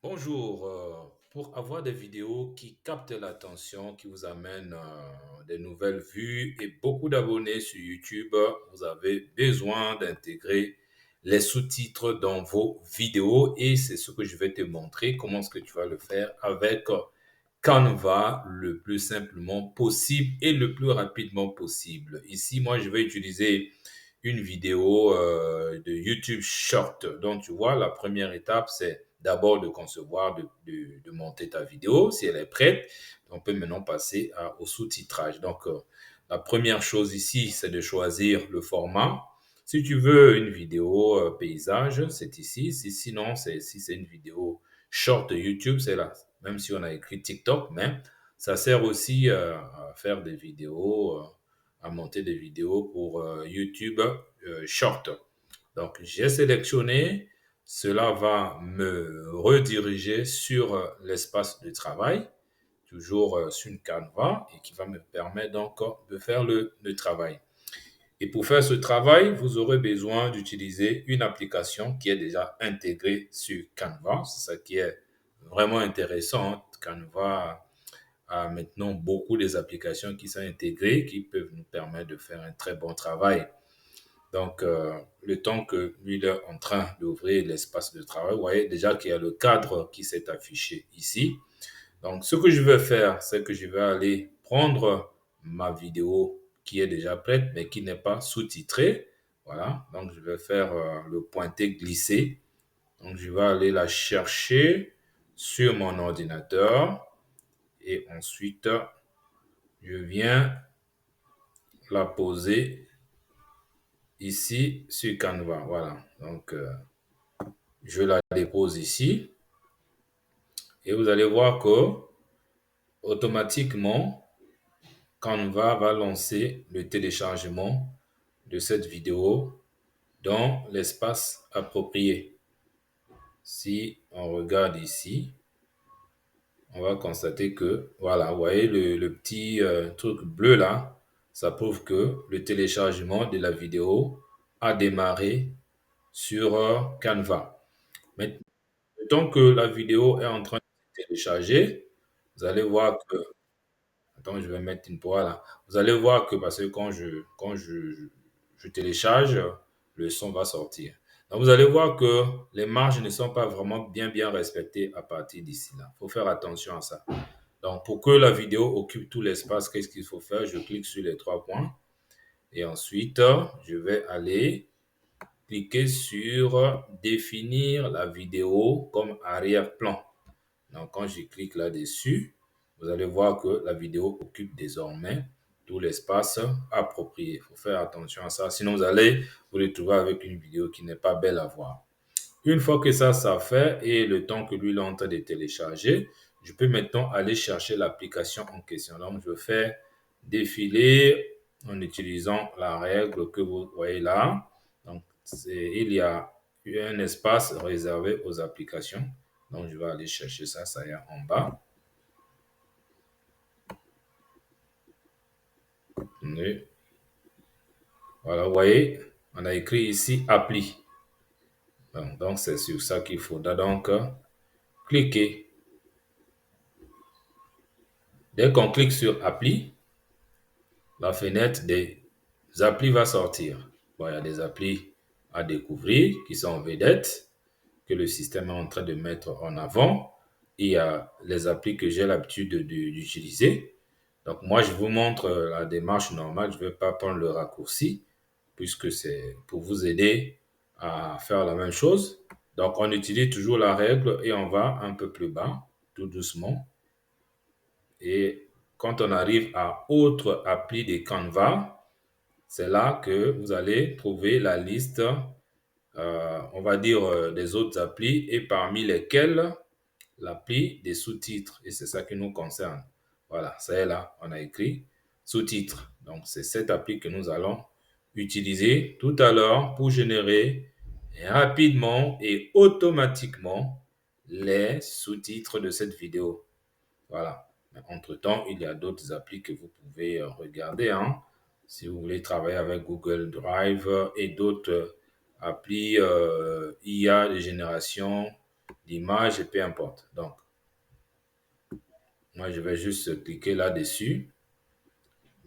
Bonjour, pour avoir des vidéos qui captent l'attention, qui vous amènent des nouvelles vues et beaucoup d'abonnés sur YouTube, vous avez besoin d'intégrer les sous-titres dans vos vidéos et c'est ce que je vais te montrer, comment est-ce que tu vas le faire avec Canva le plus simplement possible et le plus rapidement possible. Ici, moi, je vais utiliser une vidéo de YouTube Short. Donc, tu vois, la première étape, c'est d'abord de concevoir, de monter ta vidéo. Si elle est prête, on peut maintenant passer au sous-titrage. Donc, la première chose ici, c'est de choisir le format. Si tu veux une vidéo paysage, c'est ici. Sinon, si c'est une vidéo short YouTube, c'est là. Même si on a écrit TikTok, mais ça sert aussi à faire des vidéos, à monter des vidéos pour YouTube short. Donc, j'ai sélectionné. Cela va me rediriger sur l'espace de travail, toujours sur une Canva, et qui va me permettre donc de faire le travail. Et pour faire ce travail, vous aurez besoin d'utiliser une application qui est déjà intégrée sur Canva. C'est ça qui est vraiment intéressant. Canva a maintenant beaucoup des applications qui sont intégrées, qui peuvent nous permettre de faire un très bon travail. Donc, le temps que lui il est en train d'ouvrir l'espace de travail, vous voyez déjà qu'il y a le cadre qui s'est affiché ici. Donc, ce que je vais faire, c'est que je vais aller prendre ma vidéo qui est déjà prête, mais qui n'est pas sous-titrée. Voilà. Donc, je vais faire le pointer glisser. Donc, je vais aller la chercher sur mon ordinateur. Et ensuite, je viens la poser ici sur Canva. Voilà. Donc, je la dépose ici. Et vous allez voir que automatiquement, Canva va lancer le téléchargement de cette vidéo dans l'espace approprié. Si on regarde ici, on va constater que, voilà, vous voyez le petit truc bleu là, ça prouve que le téléchargement de la vidéo a démarré sur Canva. Maintenant, tant que la vidéo est en train de se télécharger, vous allez voir que attends, je vais mettre une poire là. Vous allez voir que parce que quand je télécharge, le son va sortir. Donc, vous allez voir que les marges ne sont pas vraiment bien respectées à partir d'ici là. Il faut faire attention à ça. Donc, pour que la vidéo occupe tout l'espace, qu'est-ce qu'il faut faire? Je clique sur les trois points et ensuite, je vais aller cliquer sur définir la vidéo comme arrière-plan. Donc, quand je clique là-dessus, vous allez voir que la vidéo occupe désormais tout l'espace approprié. Il faut faire attention à ça. Sinon, vous allez vous retrouver avec une vidéo qui n'est pas belle à voir. Une fois que ça fait et le temps que lui il est en train de télécharger, je peux maintenant aller chercher l'application en question. Donc, je fais défiler en utilisant la règle que vous voyez là. Donc, il y a un espace réservé aux applications. Donc, je vais aller chercher ça, ça y est en bas. Voilà, vous voyez, on a écrit ici appli. Donc, c'est sur ça qu'il faudra donc cliquer. Dès qu'on clique sur appli, la fenêtre des applis va sortir. Bon, il y a des applis à découvrir qui sont en vedette, que le système est en train de mettre en avant. Il y a les applis que j'ai l'habitude d'utiliser. Donc, moi, je vous montre la démarche normale. Je ne vais pas prendre le raccourci puisque c'est pour vous aider à faire la même chose. Donc, on utilise toujours la règle et on va un peu plus bas, tout doucement. Et quand on arrive à autre appli de Canva, c'est là que vous allez trouver la liste, on va dire, des autres applis et parmi lesquelles l'appli des sous-titres. Et c'est ça qui nous concerne. Voilà, c'est là, on a écrit sous-titres. Donc, c'est cette appli que nous allons utiliser tout à l'heure pour générer rapidement et automatiquement les sous-titres de cette vidéo. Voilà. Mais entre-temps, il y a d'autres applis que vous pouvez regarder, hein. Si vous voulez travailler avec Google Drive et d'autres applis IA de génération l'image et peu importe. Donc, moi, je vais juste cliquer là-dessus.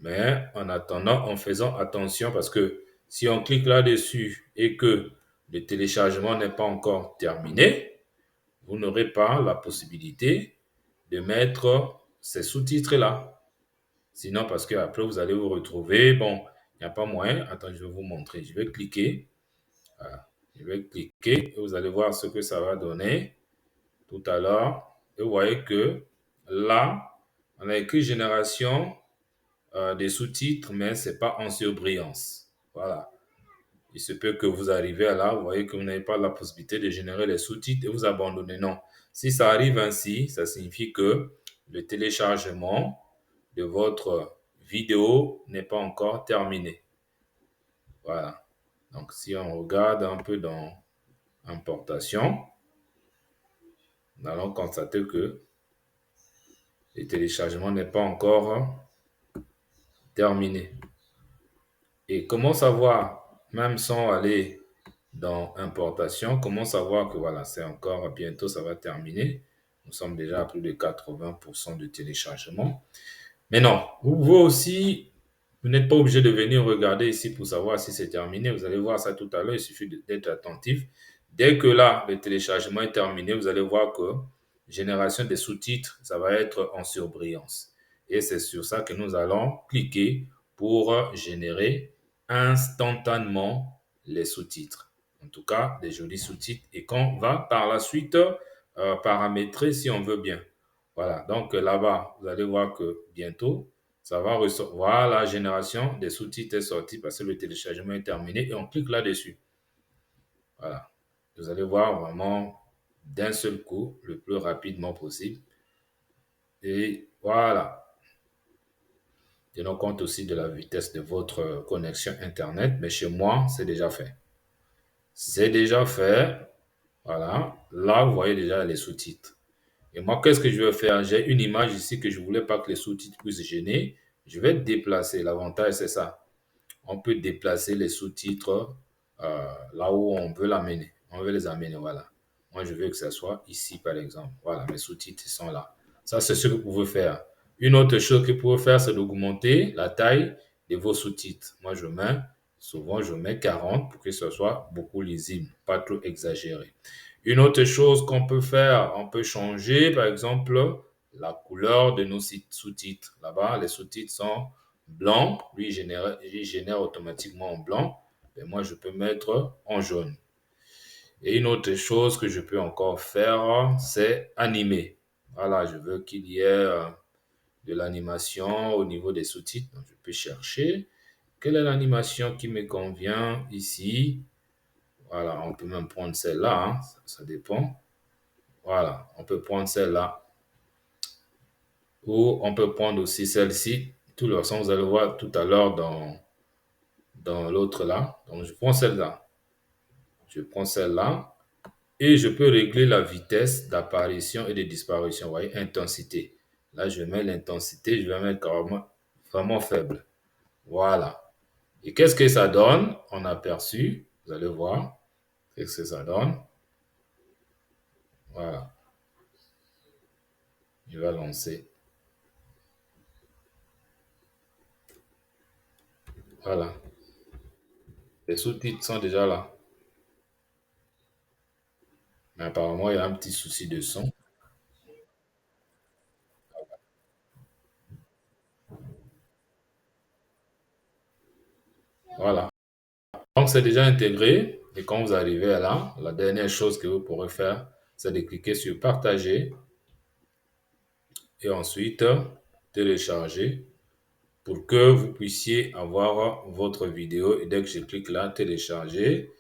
Mais en attendant, en faisant attention, parce que si on clique là-dessus et que le téléchargement n'est pas encore terminé, vous n'aurez pas la possibilité de mettre ces sous-titres-là. Sinon, parce qu'après, vous allez vous retrouver, bon, il n'y a pas moyen. Attends, je vais vous montrer. Je vais cliquer. Voilà. Je vais cliquer et vous allez voir ce que ça va donner tout à l'heure. Et vous voyez que là, on a écrit génération des sous-titres, mais ce n'est pas en surbrillance. Voilà. Il se peut que vous arrivez à là, vous voyez que vous n'avez pas la possibilité de générer les sous-titres et vous abandonnez. Non. Si ça arrive ainsi, ça signifie que le téléchargement de votre vidéo n'est pas encore terminé. Voilà. Donc, si on regarde un peu dans importation, nous allons constater que le téléchargement n'est pas encore terminé. Et comment savoir, même sans aller dans importation, comment savoir que voilà, c'est encore bientôt, ça va terminer. Nous sommes déjà à plus de 80% de téléchargement. Mais non, vous pouvez aussi, vous n'êtes pas obligé de venir regarder ici pour savoir si c'est terminé. Vous allez voir ça tout à l'heure, il suffit d'être attentif. Dès que là, le téléchargement est terminé, vous allez voir que génération des sous-titres, ça va être en surbrillance. Et c'est sur ça que nous allons cliquer pour générer instantanément les sous-titres. En tout cas, des jolis sous-titres et qu'on va par la suite paramétrer si on veut bien. Voilà, donc là-bas, vous allez voir que bientôt, ça va ressortir. Voilà, la génération des sous-titres est sortie parce que le téléchargement est terminé et on clique là-dessus. Voilà, vous allez voir vraiment d'un seul coup, le plus rapidement possible. Et voilà, tenons compte aussi de la vitesse de votre connexion Internet, mais chez moi, c'est déjà fait. C'est déjà fait. Voilà, là, vous voyez déjà les sous-titres. Et moi, qu'est-ce que je vais faire? J'ai une image ici que je ne voulais pas que les sous-titres puissent gêner. Je vais déplacer. L'avantage, c'est ça. On peut déplacer les sous-titres là où on veut l'amener. On veut les amener, voilà. Moi, je veux que ça soit ici, par exemple. Voilà, mes sous-titres sont là. Ça, c'est ce que vous pouvez faire. Une autre chose que vous pouvez faire, c'est d'augmenter la taille de vos sous-titres. Moi, souvent, je mets 40 pour que ce soit beaucoup lisible, pas trop exagéré. Une autre chose qu'on peut faire, on peut changer, par exemple, la couleur de nos sous-titres. Là-bas, les sous-titres sont blancs. Lui, il génère automatiquement en blanc. Et moi, je peux mettre en jaune. Et une autre chose que je peux encore faire, c'est animer. Voilà, je veux qu'il y ait de l'animation au niveau des sous-titres. Donc, je peux chercher quelle est l'animation qui me convient ici. Voilà, on peut même prendre celle-là, hein, ça dépend. Voilà, on peut prendre celle-là. Ou on peut prendre aussi celle-ci. Tout le sens, vous allez voir tout à l'heure dans l'autre là. Donc, je prends celle-là. Je prends celle-là. Et je peux régler la vitesse d'apparition et de disparition. Vous voyez, intensité. Là, je mets l'intensité. Je vais mettre carrément vraiment faible. Voilà. Et qu'est-ce que ça donne en aperçu? Vous allez voir. Qu'est-ce que ça donne? Voilà. Je vais lancer. Voilà. Les sous-titres sont déjà là. Mais apparemment, il y a un petit souci de son. Voilà. Donc, c'est déjà intégré. Et quand vous arrivez là, la dernière chose que vous pourrez faire, c'est de cliquer sur partager et ensuite télécharger pour que vous puissiez avoir votre vidéo. Et dès que je clique là, télécharger,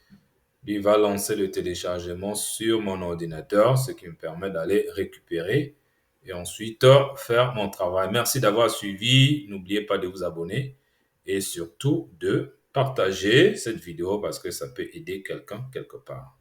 il va lancer le téléchargement sur mon ordinateur, ce qui me permet d'aller récupérer et ensuite faire mon travail. Merci d'avoir suivi. N'oubliez pas de vous abonner et surtout de partager cette vidéo parce que ça peut aider quelqu'un quelque part.